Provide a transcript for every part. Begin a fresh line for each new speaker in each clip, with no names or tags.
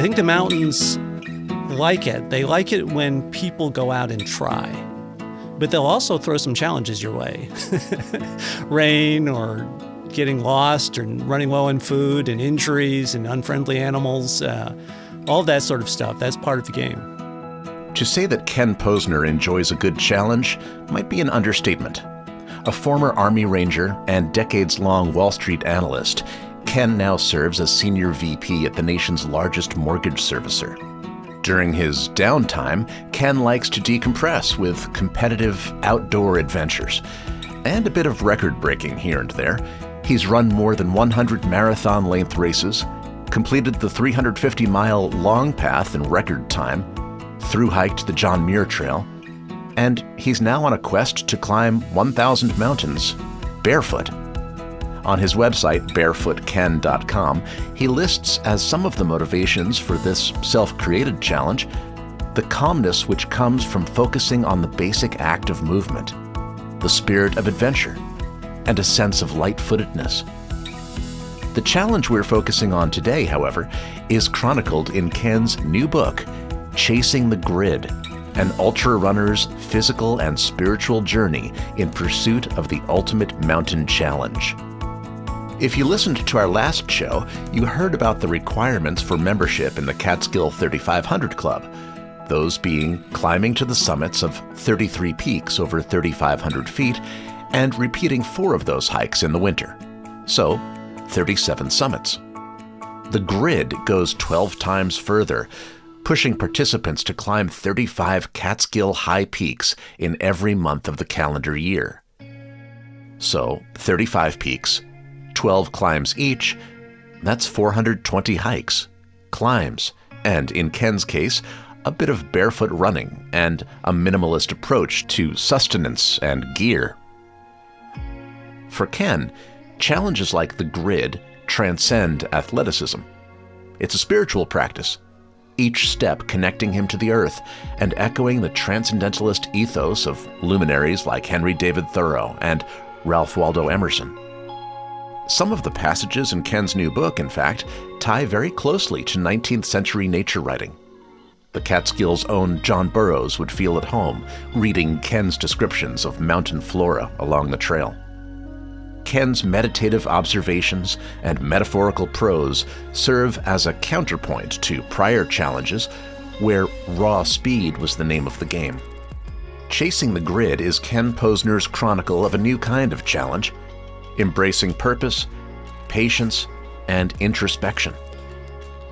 I think the mountains like it. They like it when people go out and try. But they'll also throw some challenges your way. Rain or getting lost or running low on food and injuries and unfriendly animals. All that sort of stuff. That's part of the game.
To say that Ken Posner enjoys a good challenge might be an understatement. A former Army Ranger and decades-long Wall Street analyst, Ken now serves as senior VP at the nation's largest mortgage servicer. During his downtime, Ken likes to decompress with competitive outdoor adventures and a bit of record-breaking here and there. He's run more than 100 marathon-length races, completed the 350-mile long path in record time, thru-hiked the John Muir Trail, and he's now on a quest to climb 1,000 mountains barefoot. On his website, barefootken.com, he lists as some of the motivations for this self-created challenge the calmness which comes from focusing on the basic act of movement, the spirit of adventure, and a sense of light-footedness. The challenge we're focusing on today, however, is chronicled in Ken's new book, Chasing the Grid, an ultrarunner's physical and spiritual journey in pursuit of the ultimate mountain challenge. If you listened to our last show, you heard about the requirements for membership in the Catskill 3500 Club, those being climbing to the summits of 33 peaks over 3,500 feet and repeating 4 of those hikes in the winter. So, 37 summits. The grid goes 12 times further, pushing participants to climb 35 Catskill high peaks in every month of the calendar year. So, 35 peaks, 12 climbs each, that's 420 hikes, climbs, and in Ken's case, a bit of barefoot running and a minimalist approach to sustenance and gear. For Ken, challenges like the grid transcend athleticism. It's a spiritual practice, each step connecting him to the earth and echoing the transcendentalist ethos of luminaries like Henry David Thoreau and Ralph Waldo Emerson. Some of the passages in Ken's new book, in fact, tie very closely to 19th century nature writing. The Catskills' own John Burroughs would feel at home reading Ken's descriptions of mountain flora along the trail. Ken's meditative observations and metaphorical prose serve as a counterpoint to prior challenges where raw speed was the name of the game. Chasing the Grid is Ken Posner's chronicle of a new kind of challenge, embracing purpose, patience, and introspection.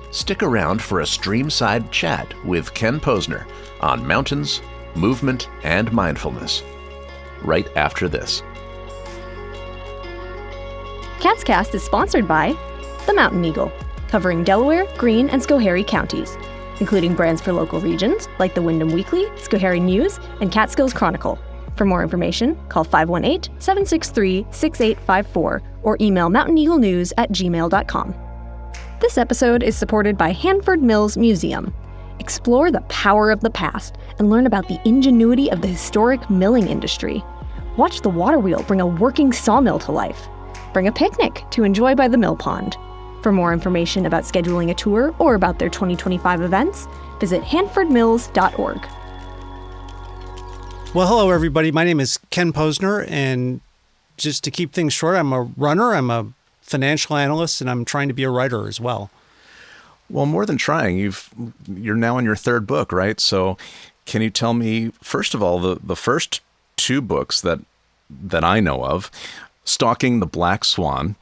Stick around for a streamside chat with Ken Posner on mountains, movement, and mindfulness, right after this.
Catscast is sponsored by the Mountain Eagle, covering Delaware, Greene, and Schoharie counties, including brands for local regions like the Wyndham Weekly, Schoharie News, and Catskills Chronicle. For more information, call 518-763-6854 or email mountaineaglenews@gmail.com. This episode is supported by Hanford Mills Museum. Explore the power of the past and learn about the ingenuity of the historic milling industry. Watch the water wheel bring a working sawmill to life. Bring a picnic to enjoy by the mill pond. For more information about scheduling a tour or about their 2025 events, visit hanfordmills.org.
Well, hello, everybody. My name is Ken Posner, and just to keep things short, I'm a runner, I'm a financial analyst, and I'm trying to be a writer as well.
Well, more than trying, you're now in your 3rd book, right? So can you tell me, first of all, the first 2 books that I know of, Stalking the Black Swan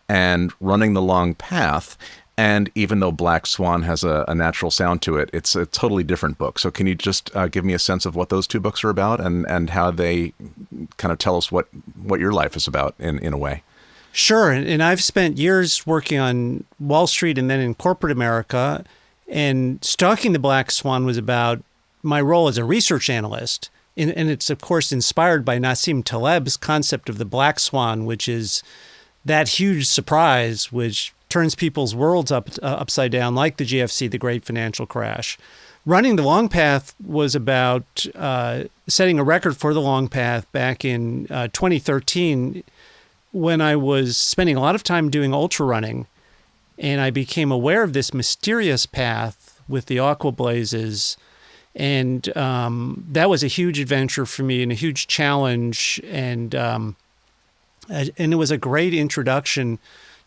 and Running the Long Path, and even though Black Swan has a natural sound to it, it's a totally different book. So can you just give me a sense of what those 2 books are about and how they kind of tell us what your life is about in a way?
Sure. And I've spent years working on Wall Street and then in corporate America. And Stalking the Black Swan was about my role as a research analyst. And it's, of course, inspired by Nassim Taleb's concept of the black swan, which is that huge surprise which turns people's worlds upside down, like the GFC, the Great Financial Crash. Running the Long Path was about setting a record for the long path back in 2013 when I was spending a lot of time doing ultra running. And I became aware of this mysterious path with the aqua blazes. And that was a huge adventure for me and a huge challenge. And it was a great introduction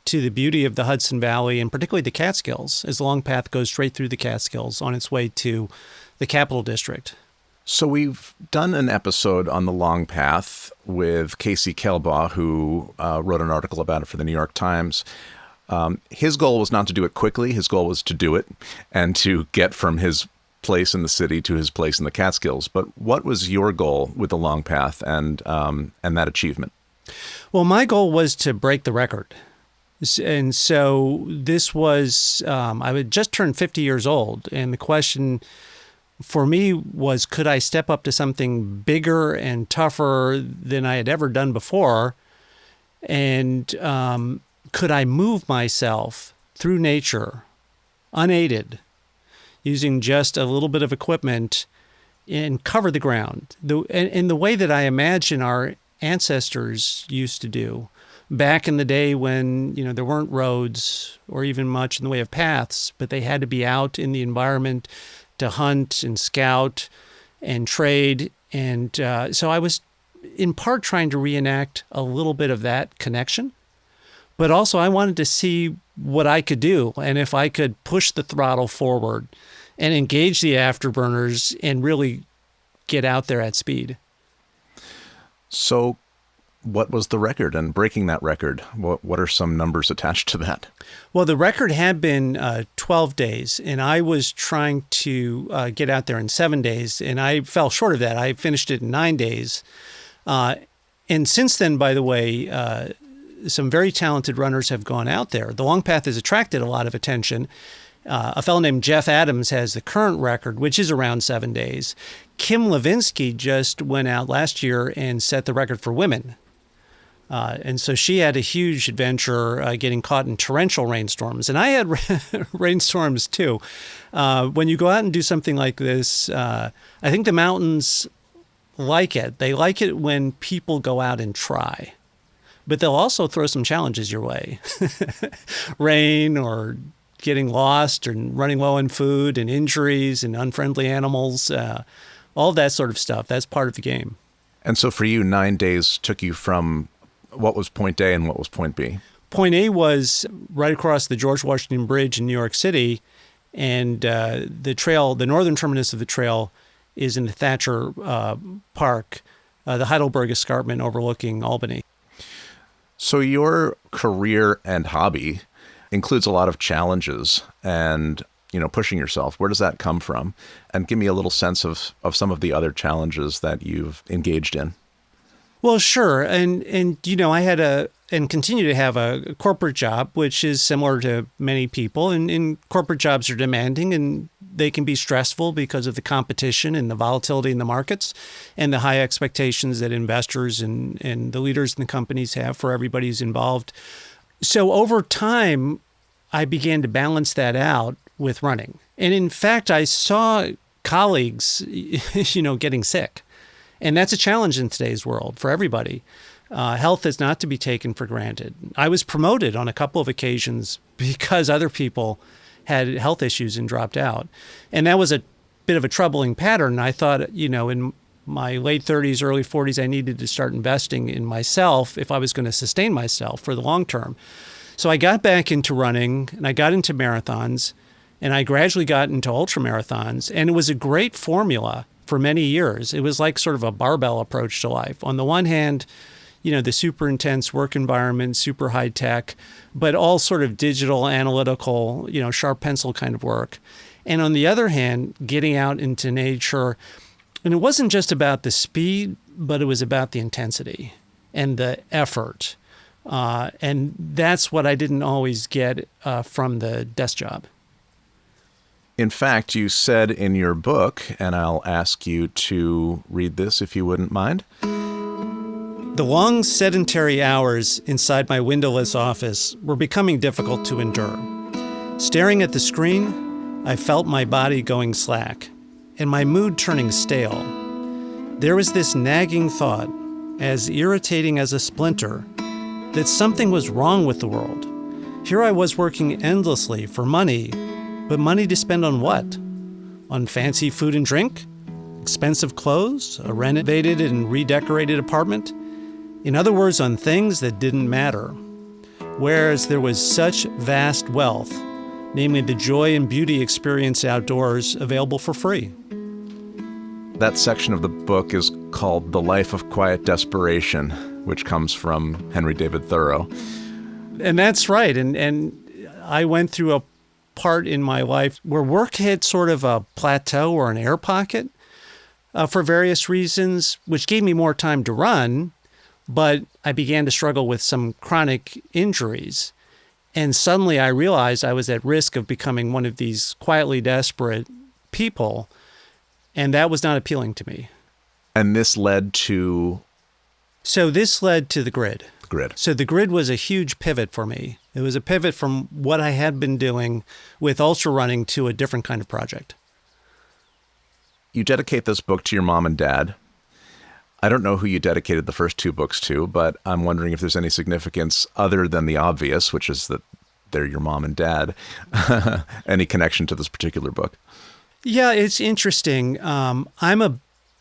to the beauty of the Hudson Valley and particularly the Catskills, as the long path goes straight through the Catskills on its way to the Capital District.
So we've done an episode on the Long Path with Casey Kelbaugh, who wrote an article about it for the New York Times. His goal was not to do it quickly. His goal was to do it and to get from his place in the city to his place in the Catskills. But what was your goal with the Long Path and that achievement?
Well, my goal was to break the record. And so this was, I had just turned 50 years old. And the question for me was, could I step up to something bigger and tougher than I had ever done before? And could I move myself through nature unaided, using just a little bit of equipment and cover the ground in the way that I imagine our ancestors used to do back in the day when, there weren't roads or even much in the way of paths, but they had to be out in the environment to hunt and scout and trade. And so I was in part trying to reenact a little bit of that connection, but also I wanted to see what I could do and if I could push the throttle forward and engage the afterburners and really get out there at speed.
So what was the record and breaking that record? What are some numbers attached to that?
Well, the record had been 12 days, and I was trying to get out there in 7 days, and I fell short of that. I finished it in 9 days. And since then, by the way, some very talented runners have gone out there. The Long Path has attracted a lot of attention. A fellow named Jeff Adams has the current record, which is around 7 days. Kim Levinsky just went out last year and set the record for women. And so she had a huge adventure getting caught in torrential rainstorms. And I had rainstorms too. When you go out and do something like this, I think the mountains like it. They like it when people go out and try. But they'll also throw some challenges your way. Rain or getting lost or running low on food and injuries and unfriendly animals, all that sort of stuff. That's part of the game.
And so for you, 9 days took you from what was point A and what was point B?
Point A was right across the George Washington Bridge in New York City, and the trail, the northern terminus of the trail, is in the Thatcher Park, the Heidelberg Escarpment overlooking Albany.
So your career and hobby includes a lot of challenges and, pushing yourself. Where does that come from? And give me a little sense of some of the other challenges that you've engaged in.
Well, sure. And I had and continue to have a corporate job, which is similar to many people. And corporate jobs are demanding and they can be stressful because of the competition and the volatility in the markets and the high expectations that investors and the leaders in the companies have for everybody who's involved. So over time, I began to balance that out with running. And in fact, I saw colleagues, getting sick. And that's a challenge in today's world for everybody. Health is not to be taken for granted. I was promoted on a couple of occasions because other people had health issues and dropped out. And that was a bit of a troubling pattern. I thought, in my late 30s, early 40s, I needed to start investing in myself if I was going to sustain myself for the long term. So I got back into running and I got into marathons and I gradually got into ultramarathons. And it was a great formula for many years. It was like sort of a barbell approach to life. On the one hand, the super intense work environment, super high tech, but all sort of digital, analytical, sharp pencil kind of work. And on the other hand, getting out into nature. And it wasn't just about the speed, but it was about the intensity and the effort. And that's what I didn't always get from the desk job.
In fact, you said in your book, and I'll ask you to read this if you wouldn't mind.
The long sedentary hours inside my windowless office were becoming difficult to endure. Staring at the screen, I felt my body going slack and my mood turning stale. There was this nagging thought, as irritating as a splinter, that something was wrong with the world, Here I was working endlessly for money, but money to spend on what? On fancy food and drink? Expensive clothes? A renovated and redecorated apartment? In other words, on things that didn't matter. Whereas there was such vast wealth, namely the joy and beauty experience outdoors, available for free.
That section of the book is called The Life of Quiet Desperation, which comes from Henry David Thoreau.
And that's right. And I went through a part in my life where work hit sort of a plateau or an air pocket for various reasons, which gave me more time to run, but I began to struggle with some chronic injuries. And suddenly I realized I was at risk of becoming one of these quietly desperate people, and that was not appealing to me.
And this led to?
So this led to the grid.
Grid.
So the grid was a huge pivot for me. It was a pivot from what I had been doing with ultra running to a different kind of project.
You dedicate this book to your mom and dad. I don't know who you dedicated the first two books to, but I'm wondering if there's any significance other than the obvious, which is that they're your mom and dad, any connection to this particular book.
Yeah, it's interesting. I'm a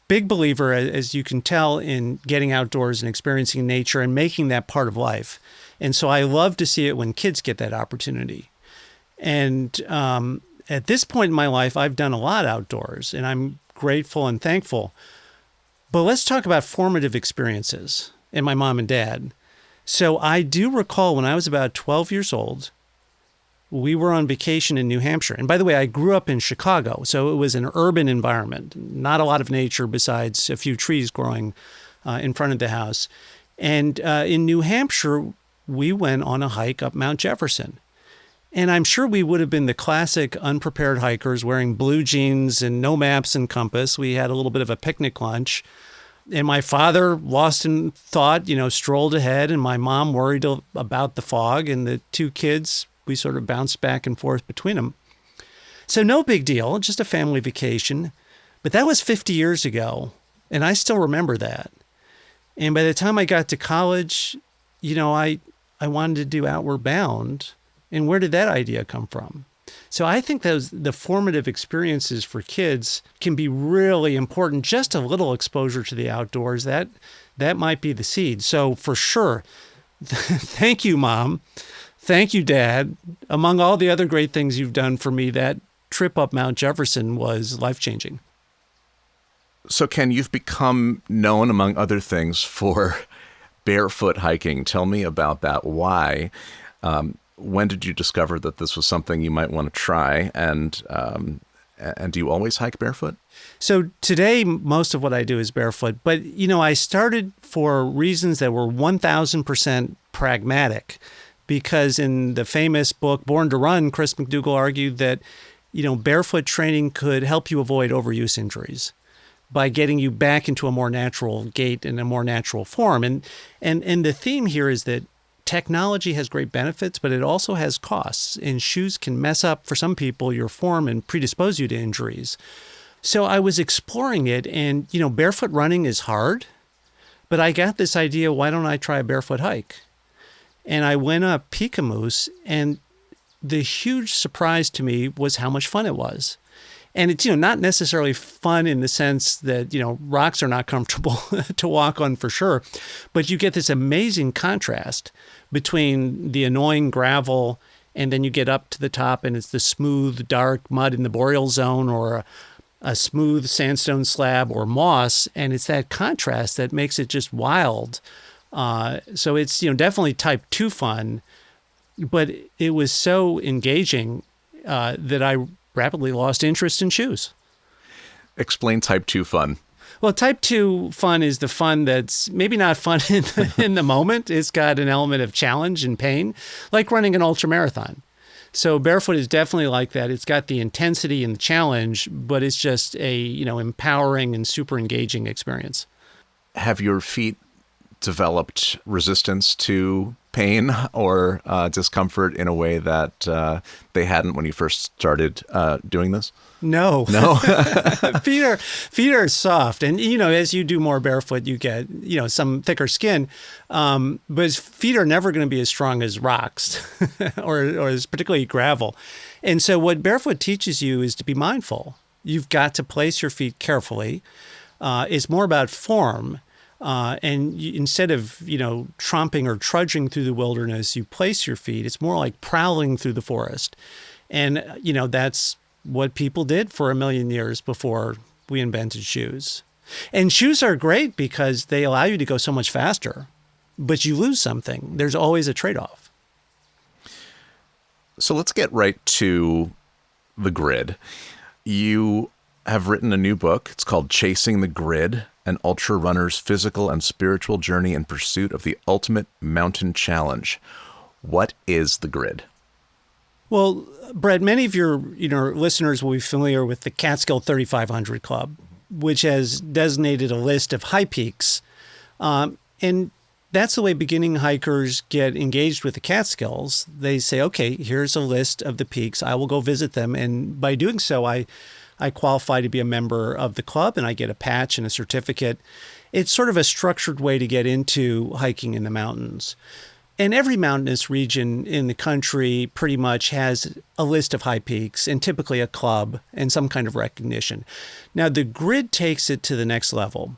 big believer, as you can tell, in getting outdoors and experiencing nature and making that part of life. And so I love to see it when kids get that opportunity. And at this point in my life, I've done a lot outdoors, and I'm grateful and thankful. But let's talk about formative experiences and my mom and dad. So I do recall when I was about 12 years old, we were on vacation in New Hampshire. And by the way, I grew up in Chicago, so it was an urban environment, not a lot of nature besides a few trees growing in front of the house. And in New Hampshire, we went on a hike up Mount Jefferson. And I'm sure we would have been the classic unprepared hikers wearing blue jeans and no maps and compass. We had a little bit of a picnic lunch. And my father, lost in thought, strolled ahead, and my mom worried about the fog, and the two kids, we sort of bounced back and forth between them. So no big deal, just a family vacation. But that was 50 years ago, and I still remember that. And by the time I got to college, I wanted to do Outward Bound. And where did that idea come from? So I think the formative experiences for kids can be really important. Just a little exposure to the outdoors, that might be the seed. So for sure, thank you, Mom. Thank you, Dad. Among all the other great things you've done for me, that trip up Mount Jefferson was life-changing.
So Ken, you've become known, among other things, for barefoot hiking. Tell me about that. Why? When did you discover that this was something you might want to try? And do you always hike barefoot?
So today, most of what I do is barefoot. But, I started for reasons that were 1,000% pragmatic. Because in the famous book, Born to Run, Chris McDougall argued that, barefoot training could help you avoid overuse injuries by getting you back into a more natural gait and a more natural form. And the theme here is that technology has great benefits, but it also has costs, and shoes can mess up, for some people, your form and predispose you to injuries. So I was exploring it, and, barefoot running is hard, but I got this idea, why don't I try a barefoot hike? And I went up Picamous, and the huge surprise to me was how much fun it was. And it's, not necessarily fun in the sense that, rocks are not comfortable to walk on for sure, but you get this amazing contrast between the annoying gravel, and then you get up to the top and it's the smooth, dark mud in the boreal zone, or a smooth sandstone slab or moss. And it's that contrast that makes it just wild. So it's, definitely type 2 fun, but it was so engaging that I rapidly lost interest in shoes.
Explain type 2 fun.
Well, type 2 fun is the fun that's maybe not fun in the moment. It's got an element of challenge and pain, like running an ultramarathon. So barefoot is definitely like that. It's got the intensity and the challenge, but it's just a, empowering and super engaging experience.
Have your feet developed resistance to pain or discomfort in a way that they hadn't when you first started doing this?
No. Feet are soft. And, as you do more barefoot, you get, some thicker skin. But feet are never going to be as strong as rocks or as particularly gravel. And so what barefoot teaches you is to be mindful. You've got to place your feet carefully. It's more about form. Instead of, tromping or trudging through the wilderness, you place your feet. It's more like prowling through the forest. And, that's what people did for 1 million years before we invented shoes. And shoes are great because they allow you to go so much faster, but you lose something. There's always a trade-off.
So let's get right to the grid. You have written a new book. It's called Chasing the Grid, an ultrarunner's physical and spiritual journey in pursuit of the ultimate mountain challenge. What is the grid?
Well, Brett, many of your listeners will be familiar with the Catskill 3500 Club, which has designated a list of high peaks. And that's the way beginning hikers get engaged with the Catskills. They say, okay, here's a list of the peaks. I will go visit them. And by doing so, I qualify to be a member of the club and I get a patch and a certificate. It's sort of a structured way to get into hiking in the mountains. And every mountainous region in the country pretty much has a list of high peaks and typically a club and some kind of recognition. Now, the grid takes it to the next level.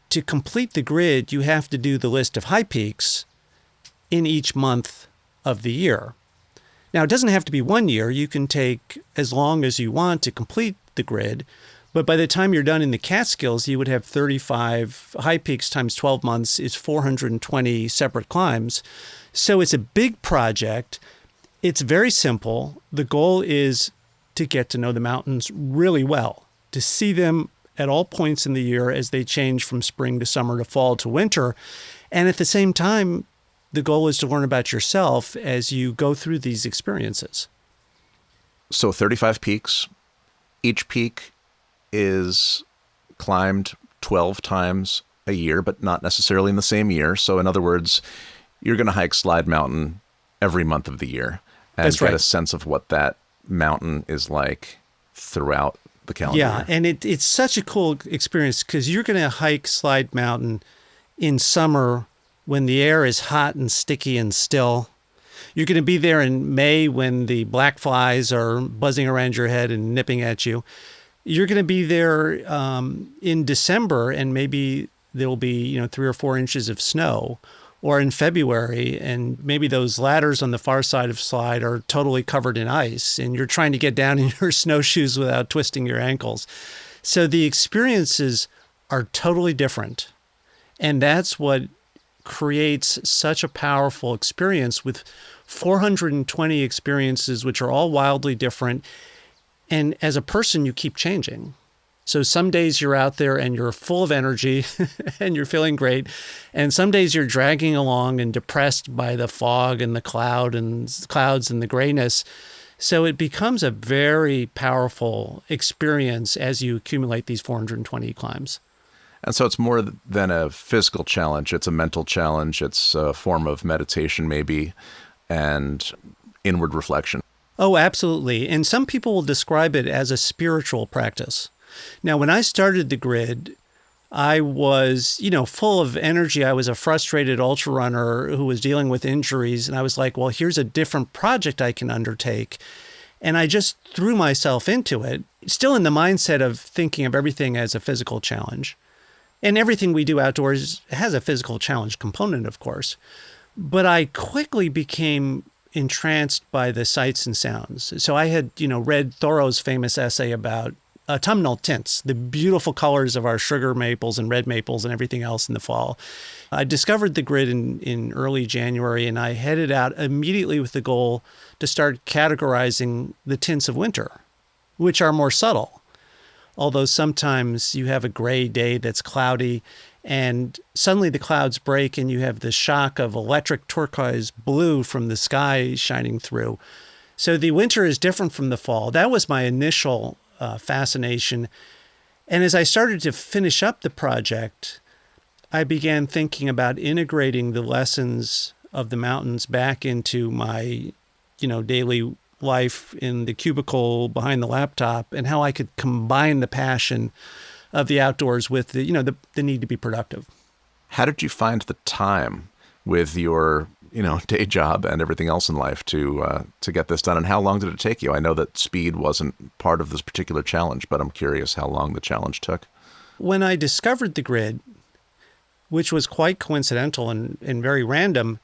To complete the grid, you have to do the list of high peaks in each month of the year. Now, it doesn't have to be 1 year. You can take as long as you want to complete the grid. But by the time you're done in the Catskills, you would have 35 high peaks times 12 months is 420 separate climbs. So it's a big project. It's very simple. The goal is to get to know the mountains really well, to see them at all points in the year as they change from spring to summer to fall to winter. And at the same time, the goal is to learn about yourself as you go through these experiences.
So 35 peaks. Each peak is climbed 12 times a year, but not necessarily in the same year. So in other words, you're going to hike Slide Mountain every month of the year and get a sense of what that mountain is like throughout the calendar year.
And it's such a cool experience because you're going to hike Slide Mountain in summer when the air is hot and sticky and still. You're going to be there in May when the black flies are buzzing around your head and nipping at you. You're going to be there in December, and maybe there will be 3 or 4 inches of snow, or in February, and maybe those ladders on the far side of Slide are totally covered in ice, and you're trying to get down in your snowshoes without twisting your ankles. So the experiences are totally different, and that's what creates such a powerful experience with 420 experiences, which are all wildly different. And as a person, you keep changing. So some days you're out there and you're full of energy and you're feeling great. And some days you're dragging along and depressed by the fog and the clouds and the grayness. So it becomes a very powerful experience as you accumulate these 420 climbs.
And so it's more than a physical challenge. It's a mental challenge. It's a form of meditation maybe and inward reflection.
Oh, absolutely. And some people will describe it as a spiritual practice. Now, when I started the grid, I was, full of energy. I was a frustrated ultra runner who was dealing with injuries. And I was like, well, here's a different project I can undertake. And I just threw myself into it, still in the mindset of thinking of everything as a physical challenge. And everything we do outdoors has a physical challenge component, of course. But I quickly became entranced by the sights and sounds. So I had, read Thoreau's famous essay about autumnal tints, the beautiful colors of our sugar maples and red maples and everything else in the fall. I discovered the grid in early January, and I headed out immediately with the goal to start categorizing the tints of winter, which are more subtle. Although sometimes you have a gray day that's cloudy, and suddenly the clouds break and you have the shock of electric turquoise blue from the sky shining through. So the winter is different from the fall. That was my initial fascination. And as I started to finish up the project, I began thinking about integrating the lessons of the mountains back into my, daily life in the cubicle behind the laptop, and how I could combine the passion of the outdoors with the need to be productive.
How did you find the time with your, day job and everything else in life to get this done? And how long did it take you? I know that speed wasn't part of this particular challenge, but I'm curious how long the challenge took.
When I discovered the grid, which was quite coincidental and very random,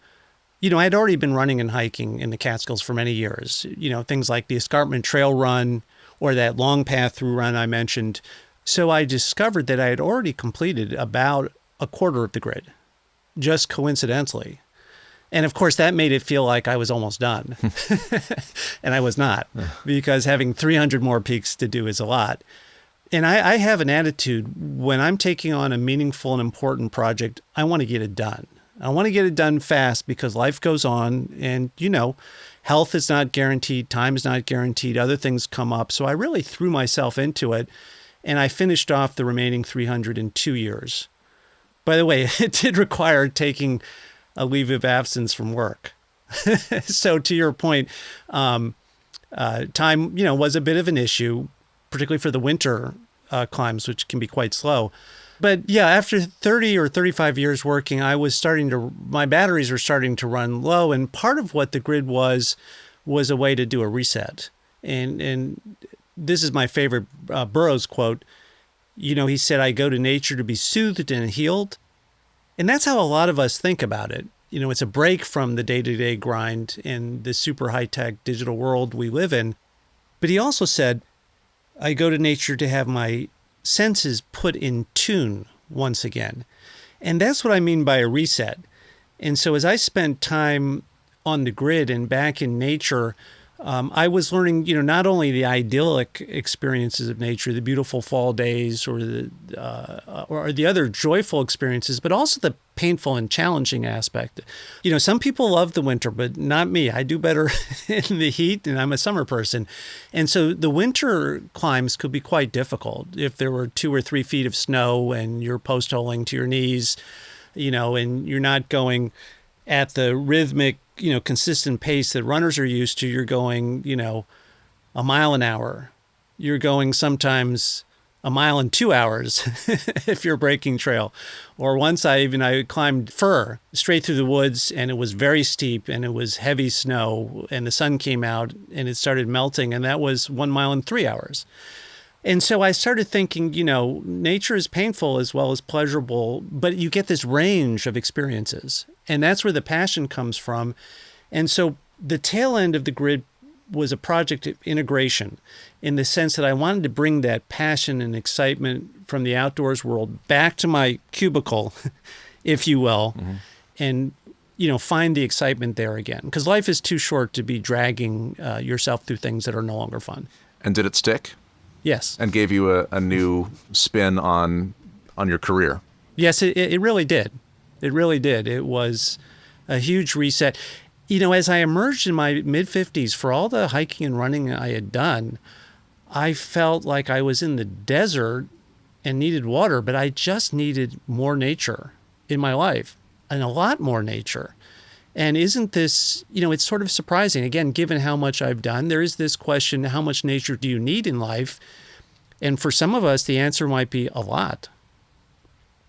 I had already been running and hiking in the Catskills for many years, things like the escarpment trail run or that long path through run I mentioned. So I discovered that I had already completed about a quarter of the grid, just coincidentally. And of course, that made it feel like I was almost done. And I was not, because having 300 more peaks to do is a lot. And I have an attitude when I'm taking on a meaningful and important project, I want to get it done. I want to get it done fast because life goes on and, health is not guaranteed, time is not guaranteed, other things come up. So I really threw myself into it, and I finished off the remaining 300 in 2 years. By the way, it did require taking a leave of absence from work. So to your point, time, was a bit of an issue, particularly for the winter climbs, which can be quite slow. But yeah, after 30 or 35 years working, my batteries were starting to run low. And part of what the grid was a way to do a reset. And this is my favorite Burroughs quote. He said, "I go to nature to be soothed and healed." And that's how a lot of us think about it. It's a break from the day-to-day grind in the super high-tech digital world we live in. But he also said, "I go to nature to have my senses put in tune once again." And that's what I mean by a reset. And so as I spent time on the grid and back in nature, I was learning, not only the idyllic experiences of nature, the beautiful fall days or the other joyful experiences, but also the painful and challenging aspect. Some people love the winter, but not me. I do better in the heat, and I'm a summer person. And so the winter climbs could be quite difficult if there were 2 or 3 feet of snow and you're post-holing to your knees, and you're not going at the rhythmic, consistent pace that runners are used to. You're going, a mile an hour. You're going sometimes a mile in 2 hours if you're breaking trail. Or once I climbed fir straight through the woods, and it was very steep and it was heavy snow and the sun came out and it started melting, and that was 1 mile in 3 hours. And so I started thinking, nature is painful as well as pleasurable, but you get this range of experiences. And that's where the passion comes from. And so the tail end of the grid was a project of integration, in the sense that I wanted to bring that passion and excitement from the outdoors world back to my cubicle, if you will, and, find the excitement there again. Because life is too short to be dragging yourself through things that are no longer fun.
And did it stick?
Yes.
And gave you a new spin on your career?
Yes, it really did. It really did. It was a huge reset. As I emerged in my mid-50s, for all the hiking and running I had done, I felt like I was in the desert and needed water, but I just needed more nature in my life, and a lot more nature. And isn't this, it's sort of surprising. Again, given how much I've done, there is this question, how much nature do you need in life? And for some of us, the answer might be a lot.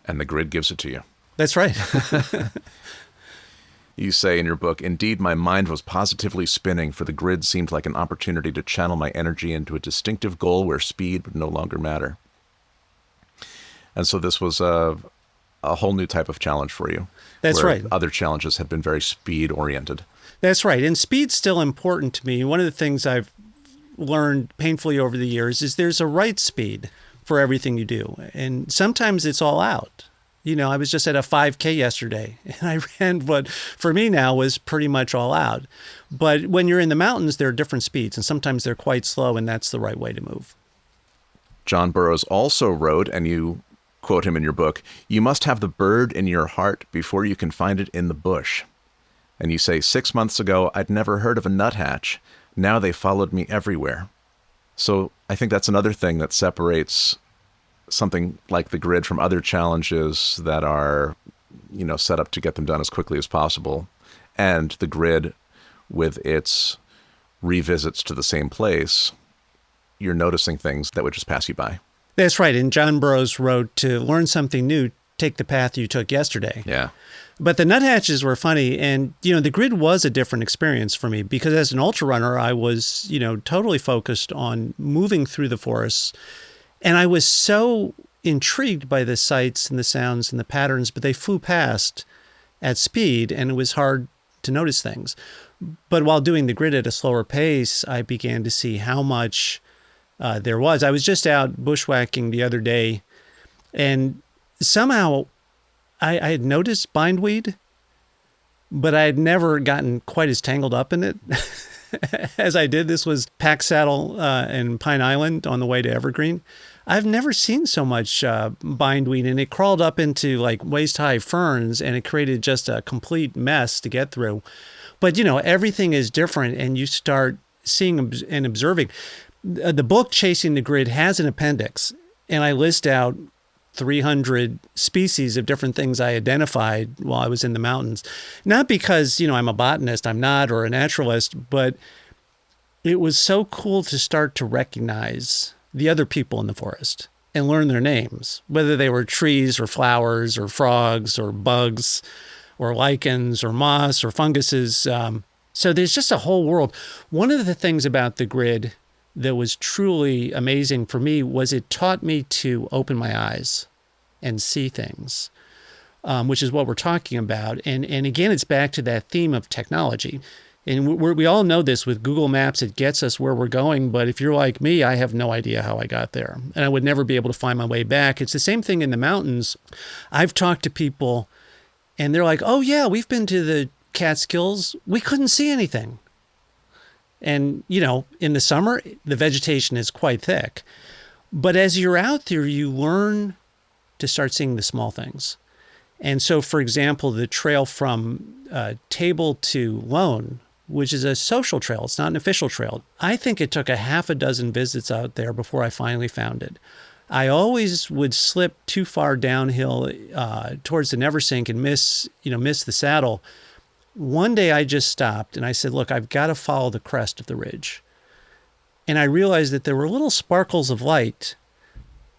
And the grid gives it to you.
That's right.
You say in your book, "Indeed, my mind was positively spinning, for the grid seemed like an opportunity to channel my energy into a distinctive goal where speed would no longer matter." And so this was a whole new type of challenge for you.
That's right.
Other challenges had been very speed-oriented.
That's right. And speed's still important to me. One of the things I've learned painfully over the years is there's a right speed for everything you do. And sometimes it's all out. I was just at a 5K yesterday, and I ran what for me now was pretty much all out. But when you're in the mountains, there are different speeds, and sometimes they're quite slow, and that's the right way to move.
John Burroughs also wrote, and you quote him in your book, "You must have the bird in your heart before you can find it in the bush." And you say, 6 months ago, I'd never heard of a nuthatch. Now they followed me everywhere. So I think that's another thing that separates something like the grid from other challenges that are, set up to get them done as quickly as possible. And the grid, with its revisits to the same place, you're noticing things that would just pass you by.
That's right. And John Burroughs wrote, to learn something new, take the path you took yesterday.
Yeah.
But the nuthatches were funny. And, the grid was a different experience for me because as an ultrarunner, I was, totally focused on moving through the forests. And I was so intrigued by the sights and the sounds and the patterns, but they flew past at speed and it was hard to notice things. But while doing the grid at a slower pace, I began to see how much there was. I was just out bushwhacking the other day, and somehow I had noticed bindweed, but I had never gotten quite as tangled up in it as I did. This was Pack Saddle and Pine Island on the way to Evergreen. I've never seen so much bindweed, and it crawled up into like waist-high ferns, and it created just a complete mess to get through. But, everything is different, and you start seeing and observing. The book, Chasing the Grid, has an appendix, and I list out 300 species of different things I identified while I was in the mountains. Not because, I'm a botanist, I'm not, or a naturalist, but it was so cool to start to recognize the other people in the forest and learn their names, whether they were trees or flowers or frogs or bugs or lichens or moss or funguses. So there's just a whole world. One of the things about the grid that was truly amazing for me was it taught me to open my eyes and see things, which is what we're talking about. And again, it's back to that theme of technology. And we all know this with Google Maps, it gets us where we're going. But if you're like me, I have no idea how I got there. And I would never be able to find my way back. It's the same thing in the mountains. I've talked to people and they're like, oh yeah, we've been to the Catskills. We couldn't see anything. And, in the summer, the vegetation is quite thick. But as you're out there, you learn to start seeing the small things. And so, for example, the trail from Table to Lone, which is a social trail, it's not an official trail. I think it took a half a dozen visits out there before I finally found it. I always would slip too far downhill towards the Neversink and miss the saddle. One day I just stopped and I said, look, I've got to follow the crest of the ridge. And I realized that there were little sparkles of light.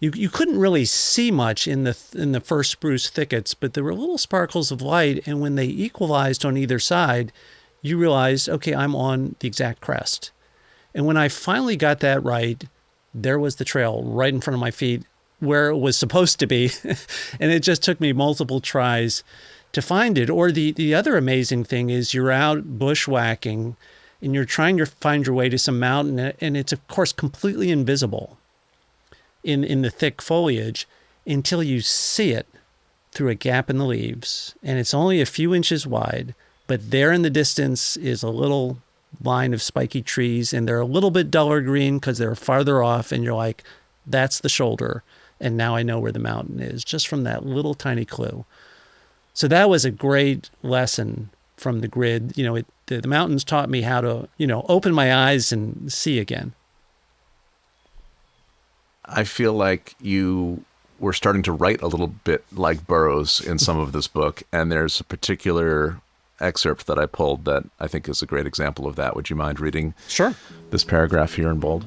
You couldn't really see much in the first spruce thickets, but there were little sparkles of light. And when they equalized on either side, you realized, okay, I'm on the exact crest. And when I finally got that right, there was the trail right in front of my feet where it was supposed to be. And it just took me multiple tries to find it. Or the other amazing thing is you're out bushwhacking and you're trying to find your way to some mountain, and it's of course completely invisible in the thick foliage until you see it through a gap in the leaves. And it's only a few inches wide, but there in the distance is a little line of spiky trees, and they're a little bit duller green because they're farther off, and you're like, that's the shoulder. And now I know where the mountain is, just from that little tiny clue. So that was a great lesson from the grid. The mountains taught me how to, open my eyes and see again.
I feel like you were starting to write a little bit like Burroughs in some of this book, and there's a particular excerpt that I pulled that I think is a great example of that. Would you mind reading
Sure.
this paragraph here in bold?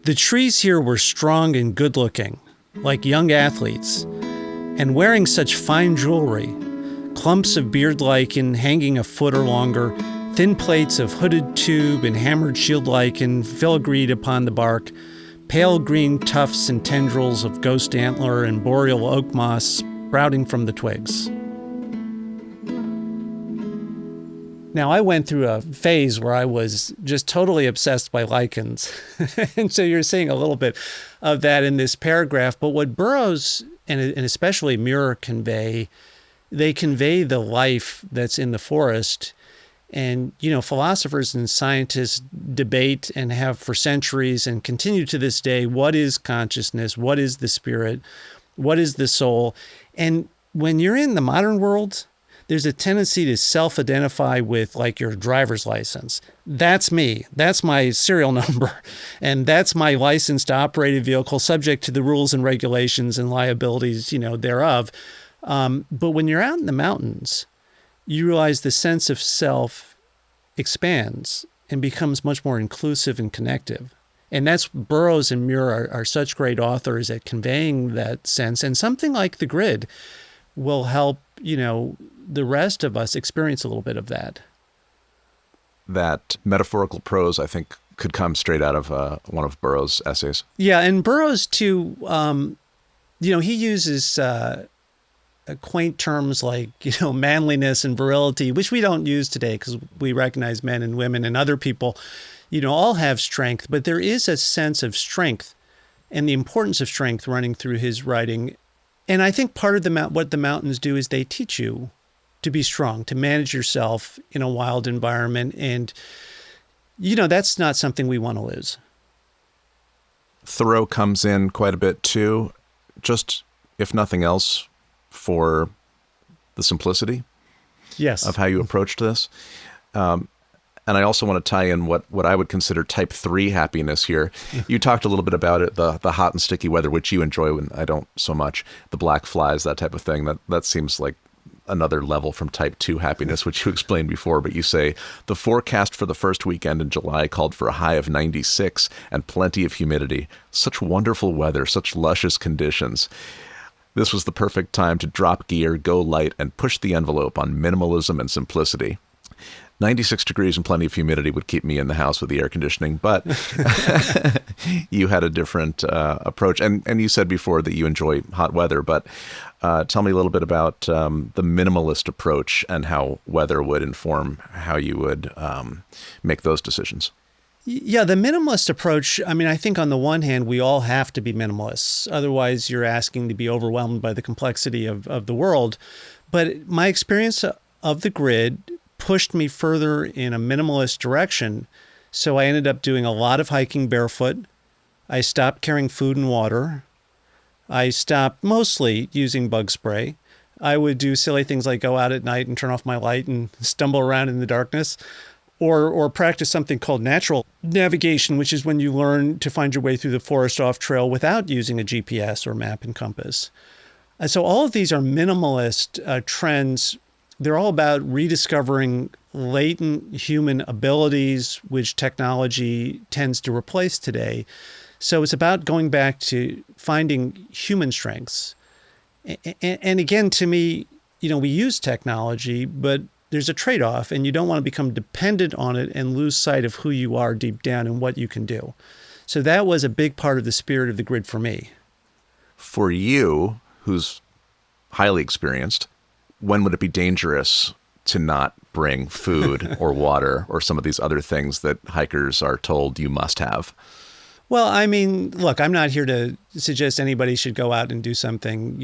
The trees here were strong and good-looking, like young athletes, and wearing such fine jewelry, clumps of beard lichen hanging a foot or longer, thin plates of hooded tube and hammered shield lichen filigreed upon the bark, pale green tufts and tendrils of ghost antler and boreal oak moss sprouting from the twigs. Now, I went through a phase where I was just totally obsessed by lichens. And so you're seeing a little bit of that in this paragraph. But what Burroughs and especially Muir convey, they convey the life that's in the forest. And, philosophers and scientists debate and have for centuries and continue to this day, what is consciousness? What is the spirit? What is the soul? And when you're in the modern world, there's a tendency to self-identify with like your driver's license. That's me. That's my serial number. And that's my license to operate a vehicle subject to the rules and regulations and liabilities, thereof. But when you're out in the mountains, you realize the sense of self expands and becomes much more inclusive and connective. And that's Burroughs and Muir are such great authors at conveying that sense. And something like the grid will help, the rest of us experience a little bit of that.
That metaphorical prose, I think, could come straight out of one of Burroughs' essays.
Yeah, and Burroughs, too, he uses quaint terms like, manliness and virility, which we don't use today because we recognize men and women and other people, all have strength. But there is a sense of strength and the importance of strength running through his writing. And I think part of what the mountains do is they teach you to be strong, to manage yourself in a wild environment. And, that's not something we want to lose.
Thoreau comes in quite a bit too, just if nothing else, for the simplicity of how you approached this. And I also want to tie in what I would consider type 3 happiness here. You talked a little bit about it, the hot and sticky weather, which you enjoy when I don't so much, the black flies, that type of thing. That seems like another level from type 2 happiness, which you explained before. But you say, the forecast for the first weekend in July called for a high of 96 and plenty of humidity. Such wonderful weather, such luscious conditions. This was the perfect time to drop gear, go light, and push the envelope on minimalism and simplicity. 96 degrees and plenty of humidity would keep me in the house with the air conditioning, but you had a different approach. And you said before that you enjoy hot weather, but tell me a little bit about the minimalist approach and how weather would inform how you would make those decisions.
Yeah, the minimalist approach, I think on the one hand, we all have to be minimalists. Otherwise, you're asking to be overwhelmed by the complexity of the world. But my experience of the grid pushed me further in a minimalist direction. So I ended up doing a lot of hiking barefoot. I stopped carrying food and water. I stopped mostly using bug spray. I would do silly things like go out at night and turn off my light and stumble around in the darkness, or practice something called natural navigation, which is when you learn to find your way through the forest off trail without using a GPS or map and compass. And so all of these are minimalist trends. They're all about rediscovering latent human abilities, which technology tends to replace today. So it's about going back to finding human strengths. And again, to me, we use technology, but there's a trade-off, and you don't want to become dependent on it and lose sight of who you are deep down and what you can do. So that was a big part of the spirit of the grid for me.
For you, who's highly experienced, when would it be dangerous to not bring food or water or some of these other things that hikers are told you must have?
Well, look, I'm not here to suggest anybody should go out and do something,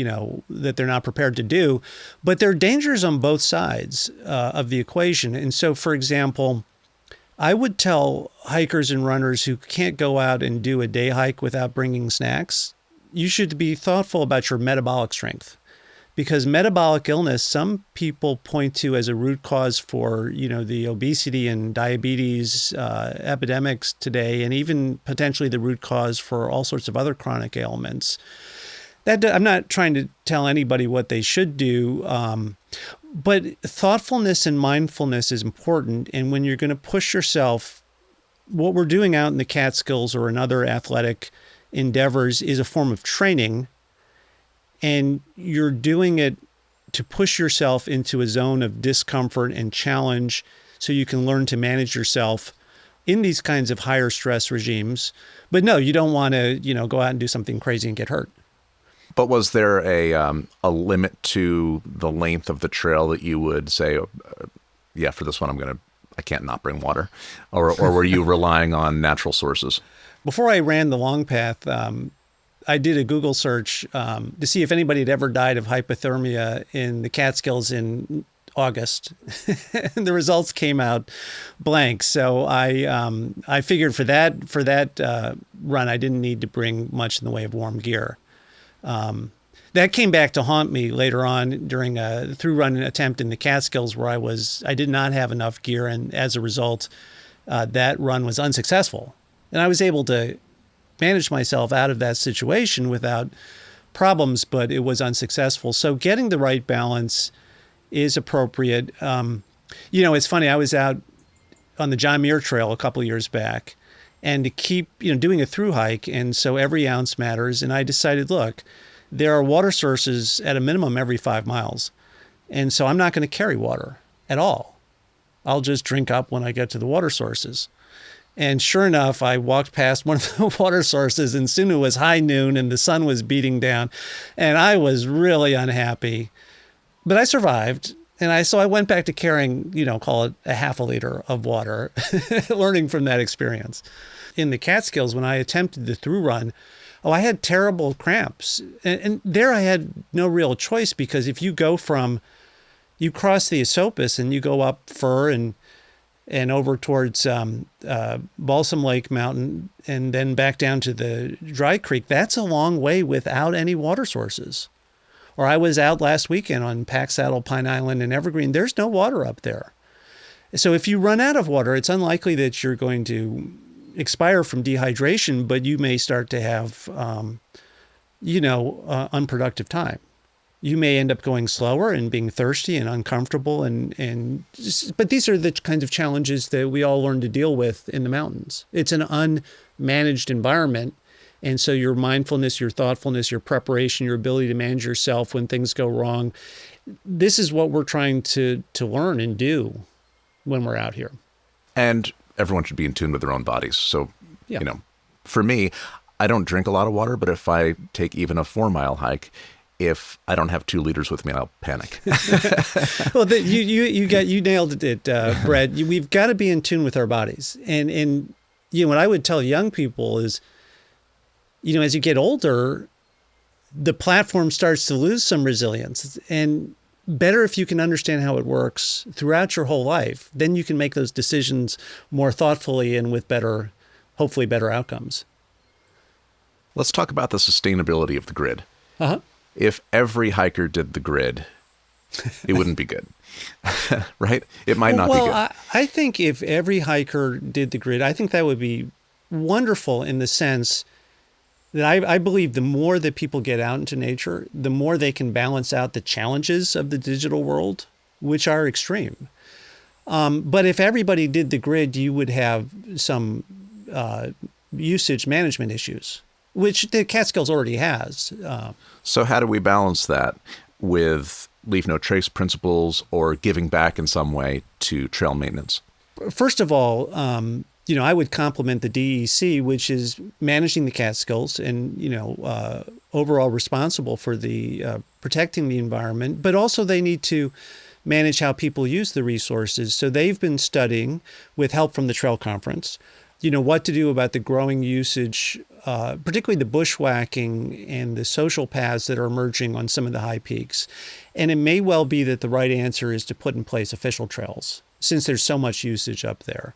that they're not prepared to do, but there are dangers on both sides of the equation. And so, for example, I would tell hikers and runners who can't go out and do a day hike without bringing snacks, you should be thoughtful about your metabolic strength. Because metabolic illness, some people point to as a root cause for, the obesity and diabetes epidemics today, and even potentially the root cause for all sorts of other chronic ailments. I'm not trying to tell anybody what they should do, but thoughtfulness and mindfulness is important. And when you're going to push yourself, what we're doing out in the Catskills or in other athletic endeavors is a form of training. And you're doing it to push yourself into a zone of discomfort and challenge so you can learn to manage yourself in these kinds of higher stress regimes. But no, you don't want to, go out and do something crazy and get hurt.
But was there a limit to the length of the trail that you would say, for this one, I can't not bring water? Or were you relying on natural sources?
Before I ran the long path, I did a Google search to see if anybody had ever died of hypothermia in the Catskills in August. And the results came out blank. So I figured for that run, I didn't need to bring much in the way of warm gear. That came back to haunt me later on during a through-run attempt in the Catskills where I did not have enough gear. And as a result, that run was unsuccessful. And I was able to manage myself out of that situation without problems, but it was unsuccessful. So getting the right balance is appropriate. It's funny. I was out on the John Muir Trail a couple of years back, and to keep, doing a through hike. And so every ounce matters. And I decided, look, there are water sources at a minimum every 5 miles. And so I'm not going to carry water at all. I'll just drink up when I get to the water sources. And sure enough, I walked past one of the water sources, and soon it was high noon and the sun was beating down. And I was really unhappy. But I survived. And so I went back to carrying, call it a half a liter of water, learning from that experience. In the Catskills, when I attempted the through run, I had terrible cramps. And there I had no real choice, because if you cross the Esopus and you go up Fir and over towards Balsam Lake Mountain and then back down to the Dry Creek, that's a long way without any water sources. Or I was out last weekend on Pack Saddle, Pine Island, and Evergreen. There's no water up there. So if you run out of water, it's unlikely that you're going to expire from dehydration, but you may start to have, unproductive time. You may end up going slower and being thirsty and uncomfortable. But these are the kinds of challenges that we all learn to deal with in the mountains. It's an unmanaged environment. And so your mindfulness, your thoughtfulness, your preparation, your ability to manage yourself when things go wrong, this is what we're trying to learn and do when we're out here.
And everyone should be in tune with their own bodies. So, for me, I don't drink a lot of water, but if I take even a 4-mile hike, if I don't have 2 liters with me, I'll panic.
Well, you nailed it, Brett. We've got to be in tune with our bodies. And what I would tell young people is, as you get older, the platform starts to lose some resilience. And better if you can understand how it works throughout your whole life, then you can make those decisions more thoughtfully and with hopefully better outcomes.
Let's talk about the sustainability of the grid.
Uh-huh.
If every hiker did the grid, it wouldn't be good, right? It might not be good.
Well, I think if every hiker did the grid, I think that would be wonderful, in the sense that I believe the more that people get out into nature, the more they can balance out the challenges of the digital world, which are extreme. But if everybody did the grid, you would have some usage management issues, which the Catskills already has.
So how do we balance that with leave no trace principles or giving back in some way to trail maintenance?
First of all, I would compliment the DEC, which is managing the Catskills and, overall responsible for the protecting the environment, but also they need to manage how people use the resources. So they've been studying, with help from the Trail Conference, what to do about the growing usage, particularly the bushwhacking and the social paths that are emerging on some of the high peaks. And it may well be that the right answer is to put in place official trails, since there's so much usage up there.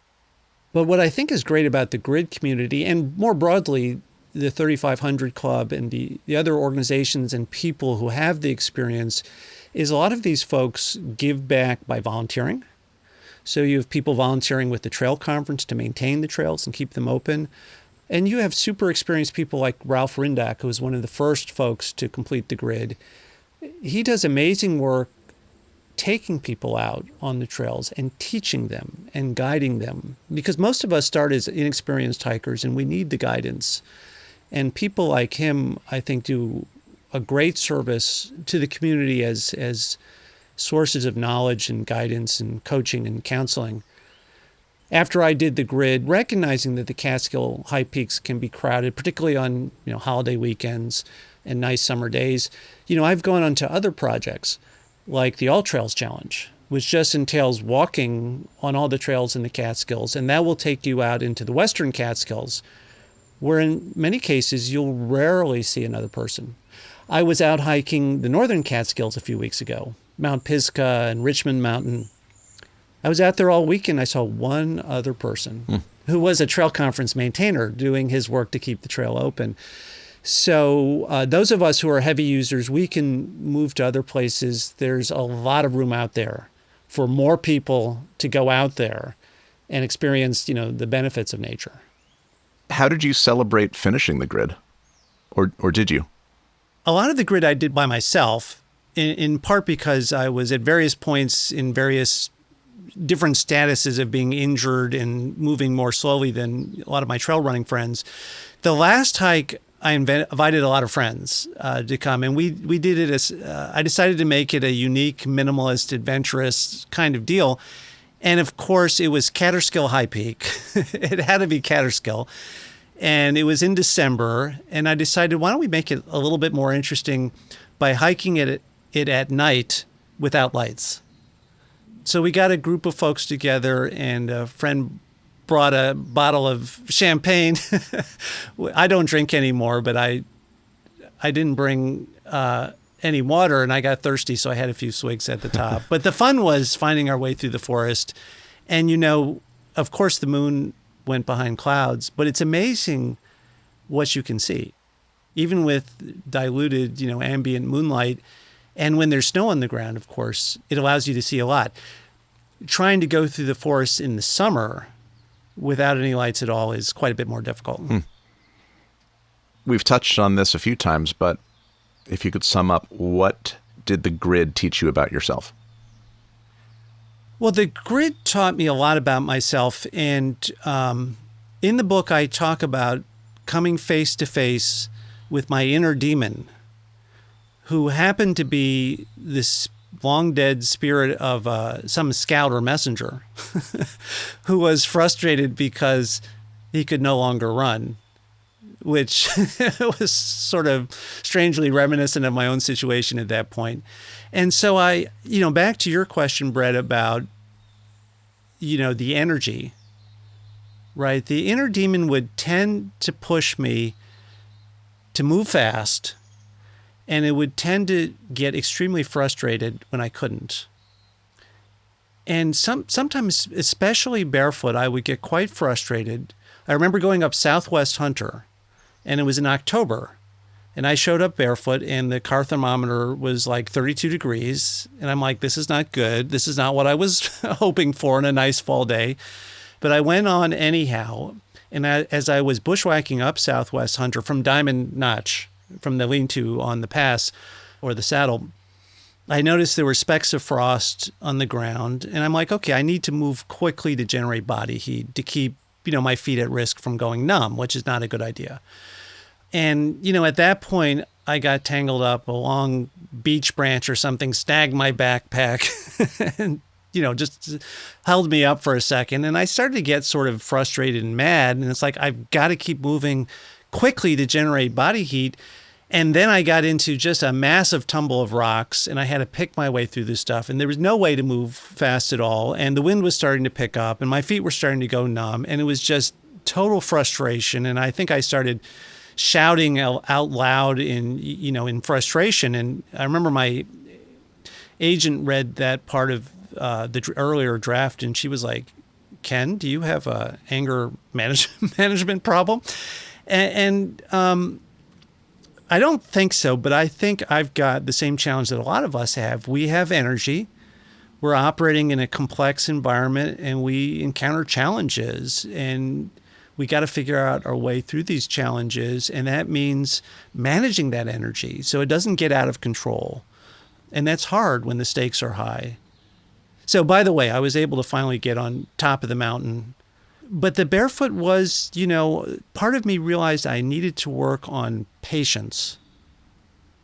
But what I think is great about the grid community, and more broadly, the 3500 Club and the other organizations and people who have the experience, is a lot of these folks give back by volunteering. So you have people volunteering with the Trail Conference to maintain the trails and keep them open. And you have super experienced people like Ralph Rindak, who was one of the first folks to complete the grid. He does amazing work taking people out on the trails and teaching them and guiding them, because most of us start as inexperienced hikers and we need the guidance. And people like him, I think, do a great service to the community as sources of knowledge and guidance and coaching and counseling. After I did the grid, recognizing that the Catskill high peaks can be crowded, particularly on holiday weekends and nice summer days, I've gone on to other projects like the All Trails Challenge, which just entails walking on all the trails in the Catskills. And that will take you out into the Western Catskills, where in many cases you'll rarely see another person. I was out hiking the Northern Catskills a few weeks ago, Mount Pisgah and Richmond Mountain. I was out there all weekend. I saw one other person who was a Trail Conference maintainer doing his work to keep the trail open. So those of us who are heavy users, we can move to other places. There's a lot of room out there for more people to go out there and experience, the benefits of nature.
How did you celebrate finishing the grid? Or did you?
A lot of the grid I did by myself. in part because I was at various points in various different statuses of being injured and moving more slowly than a lot of my trail running friends. The last hike, I invited a lot of friends to come, and we did it as I decided to make it a unique, minimalist, adventurous kind of deal. And of course, it was Catskill High Peak. It had to be Catskill. And it was in December, and I decided, why don't we make it a little bit more interesting by hiking it at night without lights. So we got a group of folks together, and a friend brought a bottle of champagne. I don't drink anymore, but I didn't bring any water, and I got thirsty, so I had a few swigs at the top. But the fun was finding our way through the forest. And, of course, the moon went behind clouds, but it's amazing what you can see, even with diluted, ambient moonlight. And when there's snow on the ground, of course, it allows you to see a lot. Trying to go through the forest in the summer without any lights at all is quite a bit more difficult.
We've touched on this a few times, but if you could sum up, what did the grid teach you about yourself?
Well, the grid taught me a lot about myself. And in the book, I talk about coming face to face with my inner demon, who happened to be this long dead spirit of some scout or messenger who was frustrated because he could no longer run, which was sort of strangely reminiscent of my own situation at that point. And so back to your question, Brett, about, the energy, right? The inner demon would tend to push me to move fast, and it would tend to get extremely frustrated when I couldn't. And sometimes, especially barefoot, I would get quite frustrated. I remember going up Southwest Hunter, and it was in October, and I showed up barefoot, and the car thermometer was like 32 degrees. And I'm like, this is not good. This is not what I was hoping for in a nice fall day. But I went on anyhow. And as I was bushwhacking up Southwest Hunter from Diamond Notch, from the lean-to on the pass or the saddle, I noticed there were specks of frost on the ground. And I'm like, okay, I need to move quickly to generate body heat to keep, my feet at risk from going numb, which is not a good idea. And, at that point, I got tangled up. A long beech branch or something snagged my backpack and, just held me up for a second. And I started to get sort of frustrated and mad. And it's like, I've got to keep moving quickly to generate body heat. And then I got into just a massive tumble of rocks, and I had to pick my way through this stuff. And there was no way to move fast at all. And the wind was starting to pick up, and my feet were starting to go numb. And it was just total frustration. And I think I started shouting out loud in frustration. And I remember my agent read that part of the earlier draft, and she was like, Ken, do you have a anger management problem? And I don't think so, but I think I've got the same challenge that a lot of us have. We have energy. We're operating in a complex environment, and we encounter challenges, and we got to figure out our way through these challenges. And that means managing that energy so it doesn't get out of control. And that's hard when the stakes are high. So, by the way, I was able to finally get on top of the mountain. But the barefoot was, part of me realized I needed to work on patience,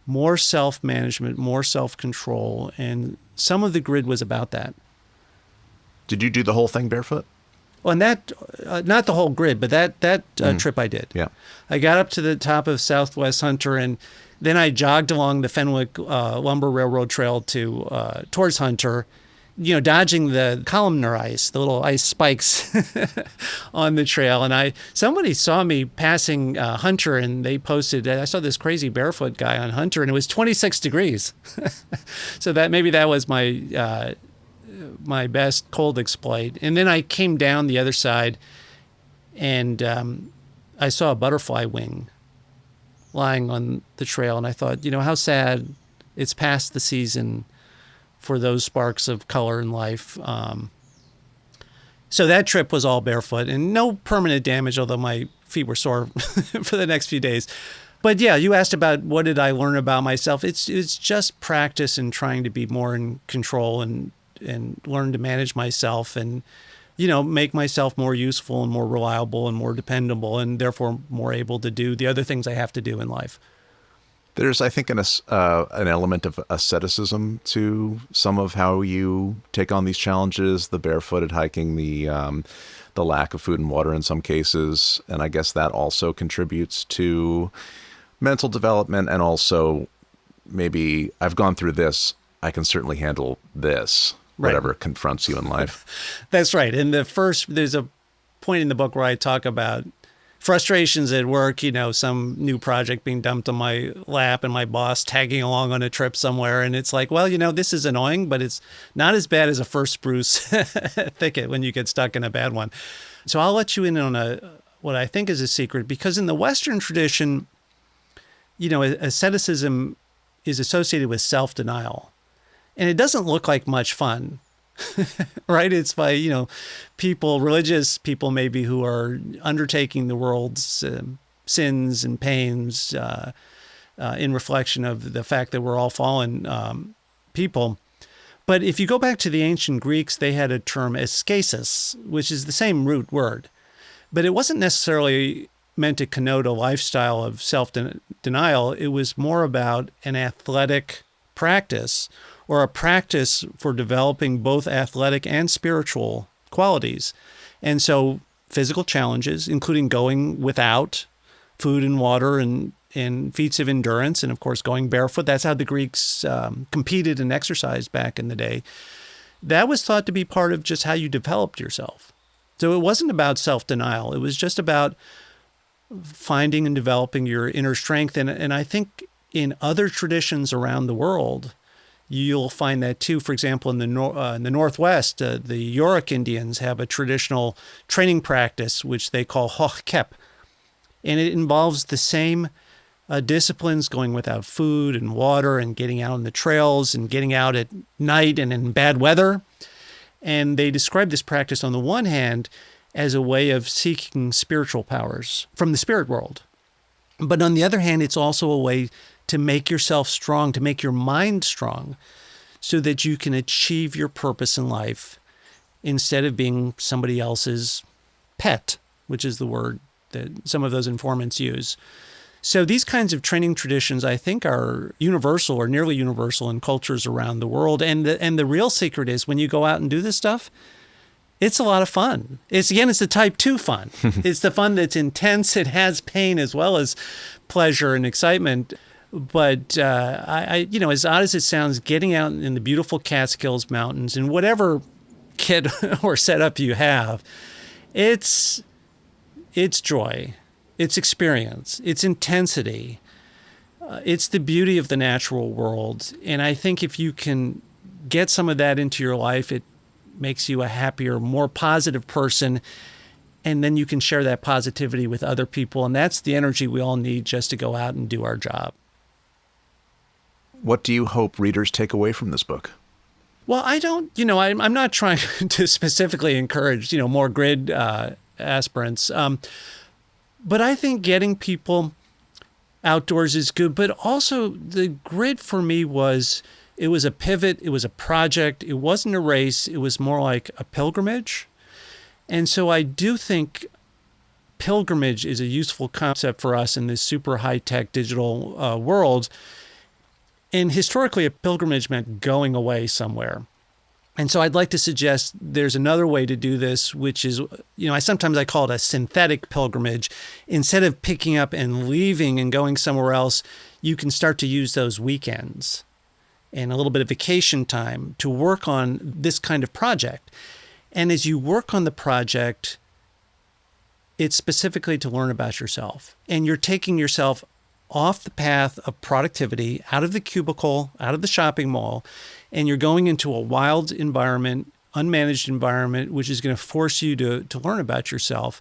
more self-management, more self-control. And some of the grid was about that.
Did you do the whole thing barefoot?
Well, and that, not the whole grid, but that trip I did.
Yeah.
I got up to the top of Southwest Hunter, and then I jogged along the Fenwick Lumber Railroad Trail towards Hunter, dodging the columnar ice, the little ice spikes on the trail. And somebody saw me passing Hunter, and they posted, I saw this crazy barefoot guy on Hunter, and it was 26 degrees. So maybe that was my best cold exploit. And then I came down the other side, and I saw a butterfly wing lying on the trail. And I thought, how sad. It's past the season for those sparks of color in life. So that trip was all barefoot and no permanent damage, although my feet were sore for the next few days. But yeah, you asked about what did I learn about myself. It's just practice and trying to be more in control and learn to manage myself and, make myself more useful and more reliable and more dependable and therefore more able to do the other things I have to do in life.
There's, I think, an element of asceticism to some of how you take on these challenges, the barefooted hiking, the lack of food and water in some cases. And I guess that also contributes to mental development, and also maybe I've gone through this, I can certainly handle this, whatever confronts you in life.
That's right. And there's a point in the book where I talk about frustrations at work, some new project being dumped on my lap and my boss tagging along on a trip somewhere. And it's like, well, this is annoying, but it's not as bad as a first spruce thicket when you get stuck in a bad one. So I'll let you in on what I think is a secret, because in the Western tradition, asceticism is associated with self-denial. And it doesn't look like much fun, right? It's by, religious people maybe who are undertaking the world's sins and pains in reflection of the fact that we're all fallen people. But if you go back to the ancient Greeks, they had a term ascesis, which is the same root word. But it wasn't necessarily meant to connote a lifestyle of self-denial. It was more about an athletic practice, or a practice for developing both athletic and spiritual qualities. And so physical challenges, including going without food and water and feats of endurance, and of course going barefoot. That's how the Greeks competed and exercised back in the day. That was thought to be part of just how you developed yourself. So it wasn't about self-denial. It was just about finding and developing your inner strength. And I think in other traditions around the world, you'll find that too. For example, in the Northwest, the Yurok Indians have a traditional training practice, which they call hochkep. And it involves the same disciplines, going without food and water and getting out on the trails and getting out at night and in bad weather. And they describe this practice on the one hand as a way of seeking spiritual powers from the spirit world. But on the other hand, it's also a way to make yourself strong, to make your mind strong, so that you can achieve your purpose in life instead of being somebody else's pet, which is the word that some of those informants use. So these kinds of training traditions, I think, are universal or nearly universal in cultures around the world. And the real secret is when you go out and do this stuff, it's a lot of fun. It's the type 2 fun. It's the fun that's intense. It has pain as well as pleasure and excitement. But as odd as it sounds, getting out in the beautiful Catskills Mountains and whatever kit or setup you have, it's joy, it's experience, it's intensity, it's the beauty of the natural world. And I think if you can get some of that into your life, it makes you a happier, more positive person. And then you can share that positivity with other people. And that's the energy we all need just to go out and do our job.
What do you hope readers take away from this book?
Well, I'm not trying to specifically encourage, more grid aspirants. But I think getting people outdoors is good. But also the grid for me it was a pivot. It was a project. It wasn't a race. It was more like a pilgrimage. And so I do think pilgrimage is a useful concept for us in this super high-tech digital world. And historically, a pilgrimage meant going away somewhere. And so I'd like to suggest there's another way to do this, which is, sometimes I call it a synthetic pilgrimage. Instead of picking up and leaving and going somewhere else, you can start to use those weekends and a little bit of vacation time to work on this kind of project. And as you work on the project, it's specifically to learn about yourself. And you're taking yourself off the path of productivity, out of the cubicle, out of the shopping mall, and you're going into a wild environment, unmanaged environment, which is going to force you to learn about yourself.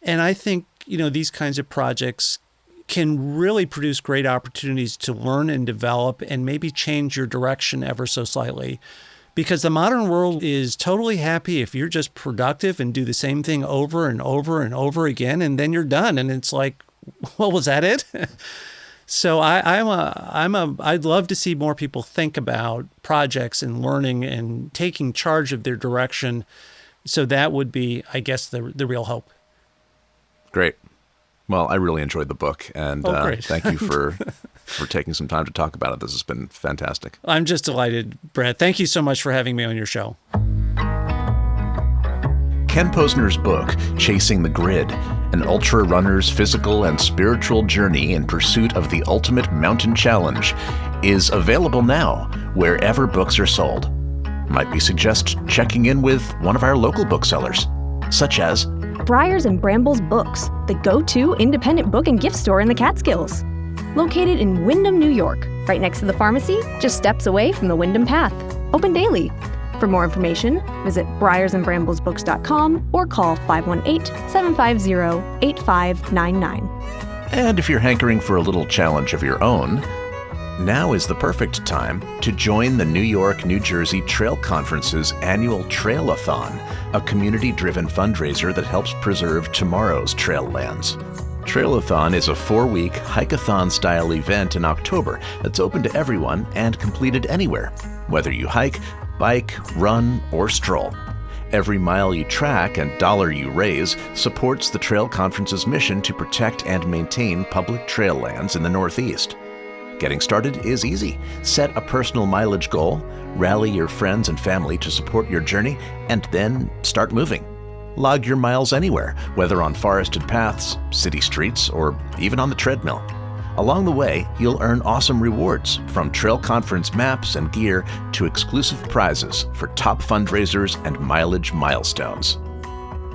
And I think, these kinds of projects can really produce great opportunities to learn and develop and maybe change your direction ever so slightly. Because the modern world is totally happy if you're just productive and do the same thing over and over and over again, and then you're done. And it's like, well, was that it? So I'd love to see more people think about projects and learning and taking charge of their direction. So that would be, I guess, the real hope.
Great. Well, I really enjoyed the book, and thank you for taking some time to talk about it. This has been fantastic.
I'm just delighted, Brett. Thank you so much for having me on your show.
Ken Posner's book, Chasing the Grid, an ultra-runner's physical and spiritual journey in pursuit of the ultimate mountain challenge, is available now wherever books are sold. Might we suggest checking in with one of our local booksellers, such as
Briars and Brambles Books, the go-to independent book and gift store in the Catskills. Located in Windham, New York, right next to the pharmacy, just steps away from the Windham Path. Open daily. For more information, visit briarsandbramblesbooks.com or call 518-750-8599.
And if you're hankering for a little challenge of your own, now is the perfect time to join the New York, New Jersey Trail Conference's annual Trail-a-thon, a community-driven fundraiser that helps preserve tomorrow's trail lands. Trail-a-thon is a 4-week hike-a-thon-style event in October that's open to everyone and completed anywhere, whether you hike, bike, run, or stroll. Every mile you track and dollar you raise supports the Trail Conference's mission to protect and maintain public trail lands in the Northeast. Getting started is easy. Set a personal mileage goal, rally your friends and family to support your journey, and then start moving. Log your miles anywhere, whether on forested paths, city streets, or even on the treadmill. Along the way, you'll earn awesome rewards, from Trail Conference maps and gear to exclusive prizes for top fundraisers and mileage milestones.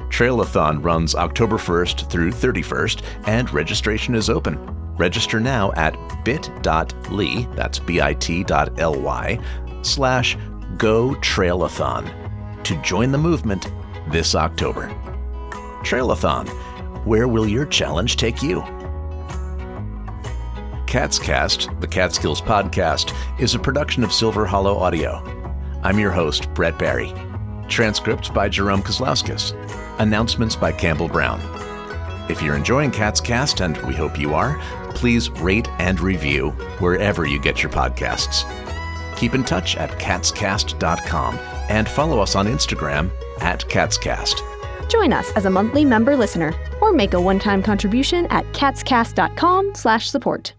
Trail-a-thon runs October 1st through 31st, and registration is open. Register now at bit.ly, that's bit.ly/GoTrailathon to join the movement this October. Trail-a-thon, where will your challenge take you? Catscast, the Catskills podcast, is a production of Silver Hollow Audio. I'm your host, Brett Barry. Transcripts by Jerome Kozlowskis. Announcements by Campbell Brown. If you're enjoying Catscast, and we hope you are, please rate and review wherever you get your podcasts. Keep in touch at catscast.com and follow us on Instagram @catscast.
Join us as a monthly member listener or make a one-time contribution at catscast.com/support.